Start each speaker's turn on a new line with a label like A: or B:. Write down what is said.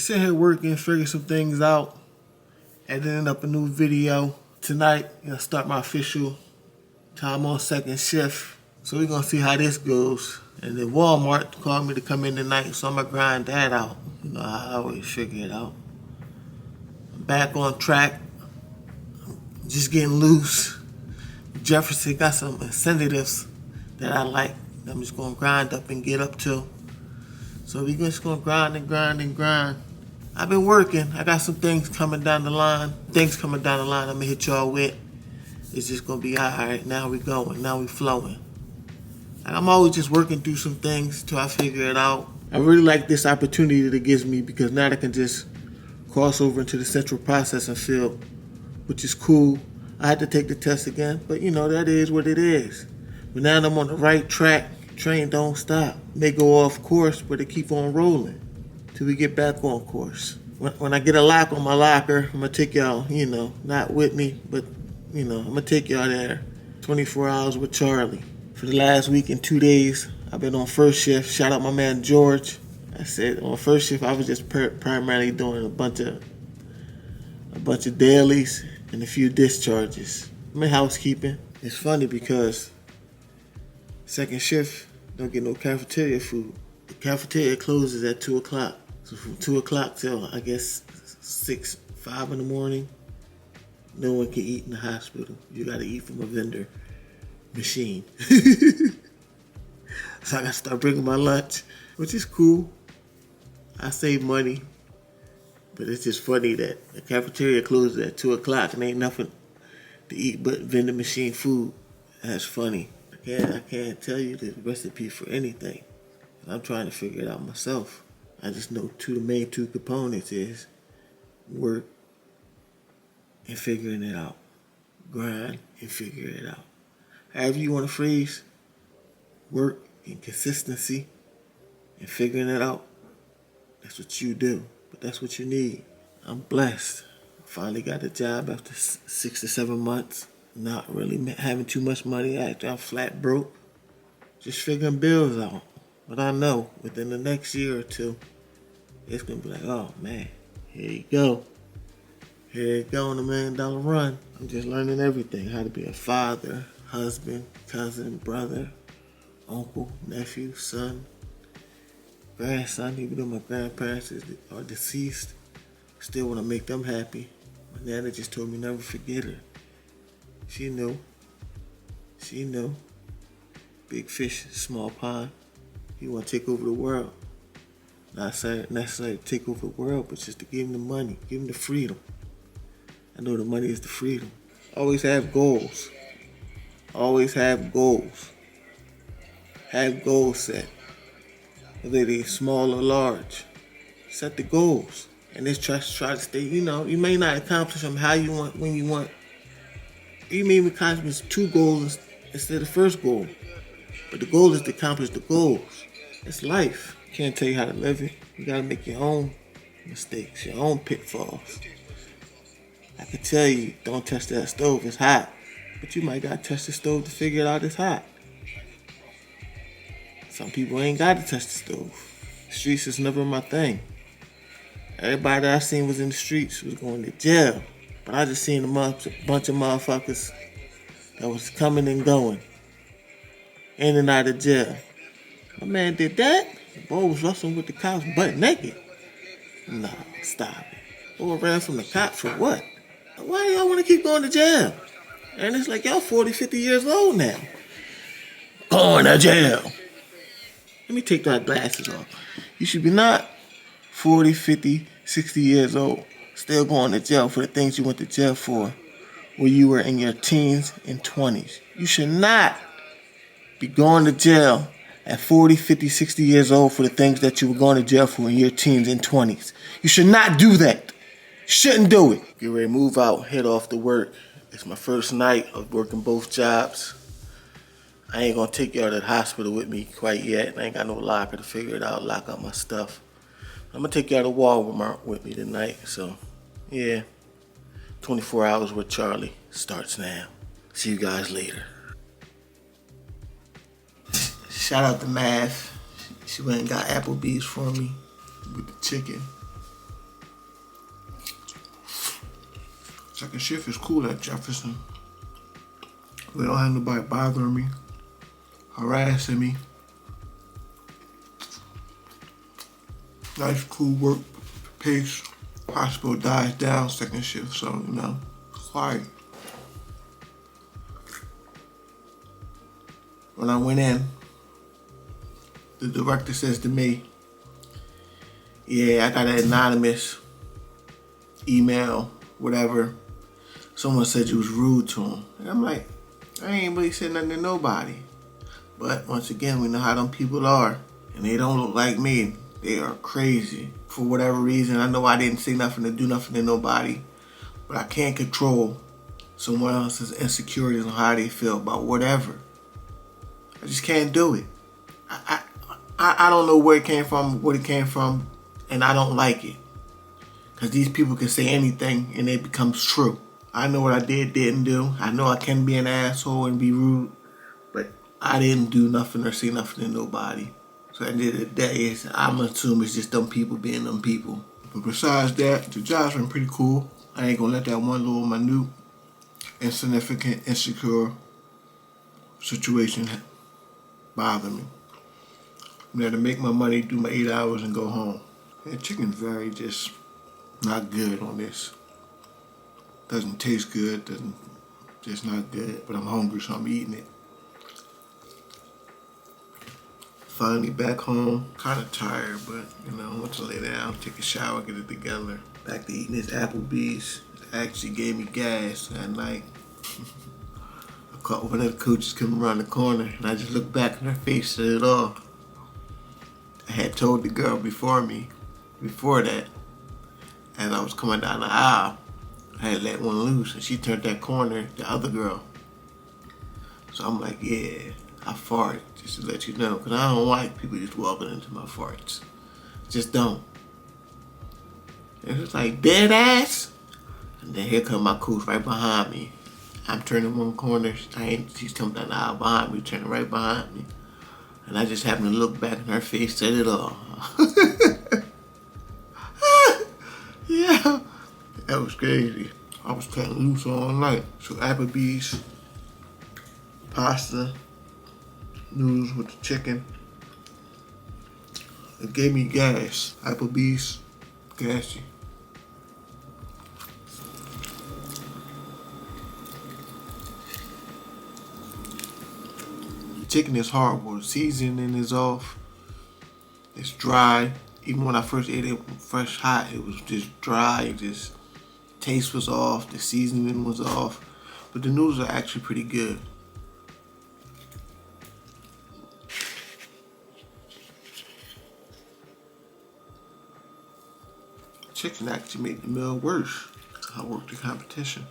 A: Just sitting here working, figuring some things out, editing up a new video. Tonight, start my official time on second shift. So we're gonna see how this goes. And then Walmart called me to come in tonight, so I'm gonna grind that out. I always figure it out. I'm back on track. Just getting loose. Jefferson got some incentives that I like. I'm just gonna grind up and get up to. So we're just gonna grind and grind and grind. I've been working. I got some things coming down the line. I'm gonna hit y'all with. It's just gonna be alright. Now we going. Now we flowing. I'm always just working through some things till I figure it out. I really like this opportunity that it gives me because now I can just cross over into the central processing field, which is cool. I had to take the test again, but that is what it is. But now I'm on the right track. Train don't stop. May go off course, but it keep on rolling till we get back on course. When I get a lock on my locker, I'm gonna take y'all, not with me, but I'm gonna take y'all there. 24 hours with Charlie. For the last week and 2 days, I've been on first shift. Shout out my man George. I said on first shift, I was just primarily doing a bunch of dailies and a few discharges. I'm in housekeeping. It's funny because second shift don't get no cafeteria food. The cafeteria closes at 2 o'clock. So from 2 o'clock till I guess 5 in the morning, no one can eat in the hospital. You gotta eat from a vendor machine. So I gotta start bringing my lunch, which is cool. I save money, but it's just funny that the cafeteria closes at 2 o'clock and ain't nothing to eat but vending machine food. That's funny. I can't tell you the recipe for anything. I'm trying to figure it out myself. I just know the main two components is work and figuring it out. Grind and figure it out. However you want to phrase work and consistency and figuring it out, that's what you do. But that's what you need. I'm blessed. I finally got a job after 6 to 7 months. Not really having too much money after I'm flat broke. Just figuring bills out. But I know within the next year or two, it's going to be like, oh man, here you go. Here you go on the $1 million run. I'm just learning everything. How to be a father, husband, cousin, brother, uncle, nephew, son, grandson. Even though my grandparents are deceased, still want to make them happy. My nana just told me never forget her. She knew. Big fish, small pond. He want to take over the world. Not necessarily to take over the world, but just to give him the money, give him the freedom. I know the money is the freedom. Always have goals. Have goals set. Whether they're small or large. Set the goals. And just try to stay, you may not accomplish them how you want, when you want. You may accomplish 2 goals instead of the first goal. But the goal is to accomplish the goals. It's life. Can't tell you how to live it. You gotta make your own mistakes, your own pitfalls. I can tell you, don't touch that stove, it's hot. But you might gotta touch the stove to figure it out it's hot. Some people ain't gotta touch the stove. The streets is never my thing. Everybody that I seen was in the streets was going to jail. But I just seen a bunch of motherfuckers that was coming and going. In and out of jail. My man did that. The boy was wrestling with the cops butt naked. Nah, stop it. Boy ran from the cops for what? Why do y'all want to keep going to jail? And it's like y'all 40, 50 years old now. Going to jail. Let me take my glasses off. You should be not 40, 50, 60 years old. Still going to jail for the things you went to jail for when you were in your teens and 20s. You should not be going to jail at 40, 50, 60 years old for the things that you were going to jail for in your teens and 20s. You should not do that. Shouldn't do it. Get ready to move out, head off to work. It's my first night of working both jobs. I ain't gonna take y'all to the hospital with me quite yet. I ain't got no locker to figure it out, lock up my stuff. I'm gonna take y'all to Walmart with me tonight, so yeah. 24 hours with Charlie starts now. See you guys later. Shout out to Math. She went and got Applebee'S for me with the chicken. Second shift is cool at Jefferson. We don't have nobody bothering me, harassing me. Nice, cool work pace. Hospital dies down second shift, so you know, quiet. When I went in, the director says to me, yeah, I got an anonymous email, whatever. Someone said you was rude to him. And I'm like, I ain't really said nothing to nobody. But once again, we know how them people are. And they don't look like me. They are crazy. For whatever reason, I know I didn't say nothing to do nothing to nobody. But I can't control someone else's insecurities on how they feel about whatever. I just can't do it. I don't know where it came from, what it came from, and I don't like it. Because these people can say anything and it becomes true. I know what I didn't do. I know I can be an asshole and be rude, but I didn't do nothing or say nothing to nobody. So at the end of the day, I'm assuming it's just them people being them people. But besides that, the job's been pretty cool. I ain't gonna let that one little minute, insignificant, insecure situation bother me. I'm there to make my money, do my 8 hours, and go home. And chicken's very just not good on this. Doesn't taste good, just not good. But I'm hungry, so I'm eating it. Finally back home, kind of tired, but you know, I want to lay down, take a shower, get it together. Back to eating this Applebee'S. It actually gave me gas that night. I caught one of the coaches coming around the corner, and I just looked back in her face, said it all. I had told the girl before that, as I was coming down the aisle, I had let one loose, and she turned that corner, the other girl. So I'm like, yeah, I farted, just to let you know, because I don't like people just walking into my farts. Just don't. And it's like, dead ass? And then here come my coach right behind me. I'm turning one corner, she's coming down the aisle behind me, turning right behind me. And I just happened to look back in her face, said it all. Yeah, that was crazy. I was cutting loose all night. So Applebee'S, pasta, noodles with the chicken. It gave me gas. Applebee'S, gassy. Chicken is horrible. The seasoning is off. It's dry. Even when I first ate it fresh hot, it was just dry. It just taste was off. The seasoning was off. But the noodles are actually pretty good. Chicken actually made the meal worse. I worked the competition.